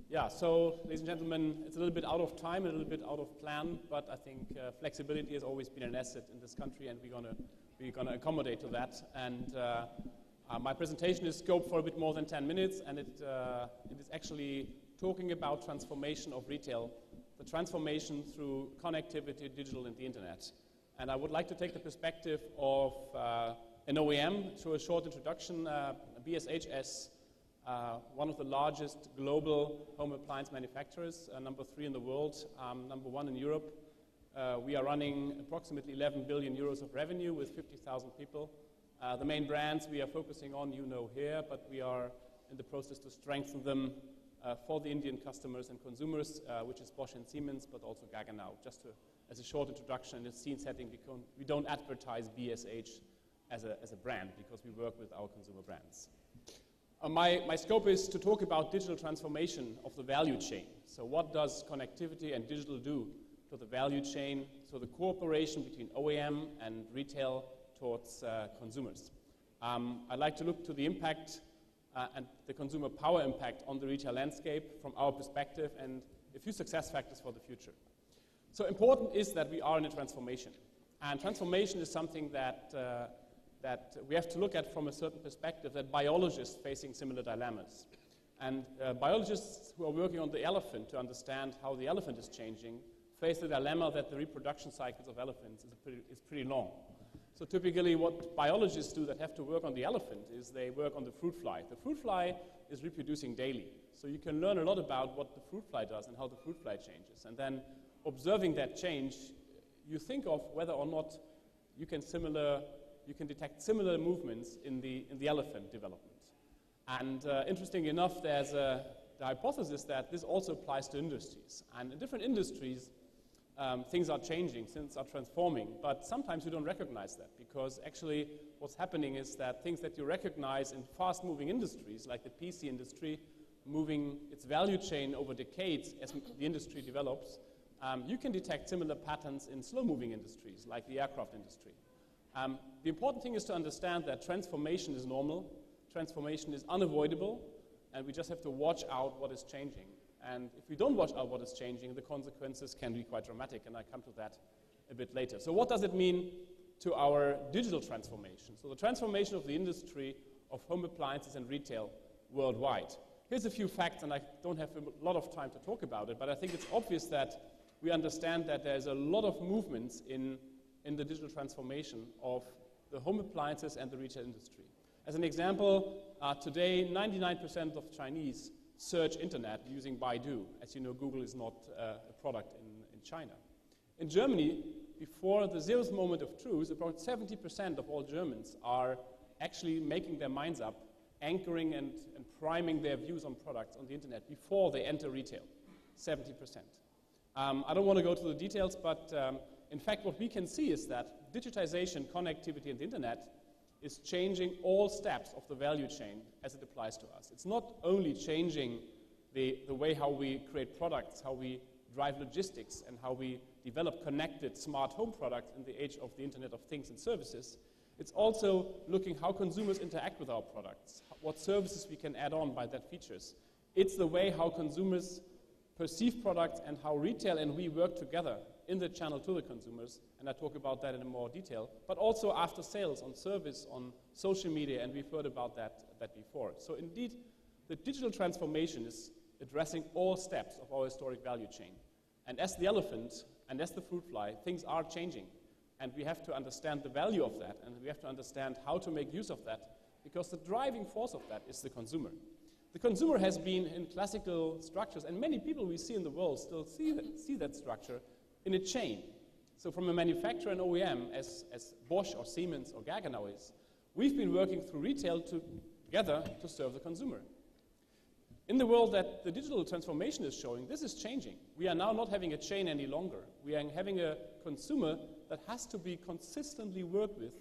Yeah, so ladies and gentlemen, it's a little bit out of time, a little bit out of plan, but I think flexibility has always been an asset in this country, and we're gonna accommodate to that. And my presentation is scoped for a bit more than 10 minutes, and it is actually talking about transformation of retail, the transformation through connectivity, digital, and the internet. And I would like to take the perspective of an OEM through a short introduction. BSH as one of the largest global home appliance manufacturers, number 3 in the world, number 1 in Europe. We are running approximately 11 billion euros of revenue with 50,000 people. The main brands we are focusing on, you know here, but we are in the process to strengthen them for the Indian customers and consumers, which is Bosch and Siemens, but also Gaggenau. Just as a short introduction and a scene setting, we don't advertise BSH as a brand because we work with our consumer brands. My scope is to talk about digital transformation of the value chain. So what does connectivity and digital do to the value chain, so the cooperation between OEM and retail towards consumers. I'd like to look to the impact and the consumer power impact on the retail landscape from our perspective and a few success factors for the future. So important is that we are in a transformation. And transformation is something that we have to look at from a certain perspective, that biologists facing similar dilemmas. And biologists who are working on the elephant to understand how the elephant is changing face the dilemma that the reproduction cycles of elephants is pretty long. So typically what biologists do that have to work on the elephant is they work on the fruit fly. The fruit fly is reproducing daily. So you can learn a lot about what the fruit fly does and how the fruit fly changes. And then observing that change, you think of whether or not you can detect similar movements in the elephant development. And interestingly enough, there's the hypothesis that this also applies to industries. And in different industries, things are changing, things are transforming, but sometimes you don't recognize that because actually what's happening is that things that you recognize in fast-moving industries, like the PC industry, moving its value chain over decades as the industry develops, you can detect similar patterns in slow-moving industries, like the aircraft industry. The important thing is to understand that transformation is normal, transformation is unavoidable, and we just have to watch out what is changing. And if we don't watch out what is changing, the consequences can be quite dramatic, and I come to that a bit later. So what does it mean to our digital transformation? So the transformation of the industry of home appliances and retail worldwide. Here's a few facts, and I don't have a lot of time to talk about it, but I think it's obvious that we understand that there's a lot of movements in the digital transformation of the home appliances and the retail industry. As an example, today 99% of Chinese search internet using Baidu. As you know, Google is not a product in China. In Germany, before the zeroth moment of truth, about 70% of all Germans are actually making their minds up, anchoring and priming their views on products on the internet before they enter retail, 70%. I don't want to go to the details, but in fact, what we can see is that digitization, connectivity, and the internet is changing all steps of the value chain as it applies to us. It's not only changing the way how we create products, how we drive logistics, and how we develop connected smart home products in the age of the Internet of Things and Services. It's also looking how consumers interact with our products, what services we can add on by that features. It's the way how consumers perceive products and how retail and we work together in the channel to the consumers, and I talk about that in more detail, but also after sales, on service, on social media, and we've heard about that before. So indeed, the digital transformation is addressing all steps of our historic value chain. And as the elephant and as the fruit fly, things are changing, and we have to understand the value of that, and we have to understand how to make use of that, because the driving force of that is the consumer. The consumer has been in classical structures, and many people we see in the world still see that structure in a chain. So from a manufacturer and OEM, as Bosch or Siemens or Gaggenau is, we've been working through retail together to serve the consumer. In the world that the digital transformation is showing, this is changing. We are now not having a chain any longer. We are having a consumer that has to be consistently worked with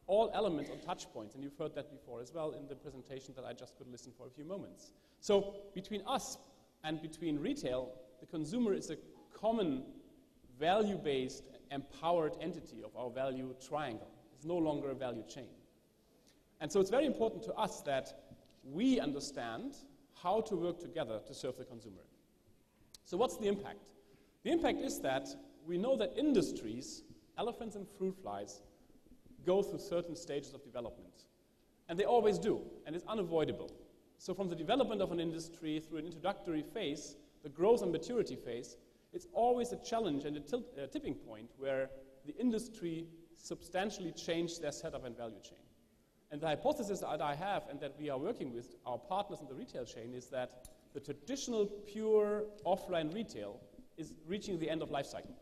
all elements on touch points, and you've heard that before as well in the presentation that I just could listen for a few moments. So between us and between retail, the consumer is a common value-based, empowered entity of our value triangle. It's no longer a value chain. And so it's very important to us that we understand how to work together to serve the consumer. So what's the impact? The impact is that we know that industries, elephants and fruit flies, go through certain stages of development. And they always do, and it's unavoidable. So from the development of an industry through an introductory phase, the growth and maturity phase, it's always a challenge and a tipping point where the industry substantially changes their setup and value chain. And the hypothesis that I have and that we are working with our partners in the retail chain is that the traditional pure offline retail is reaching the end of life cycle.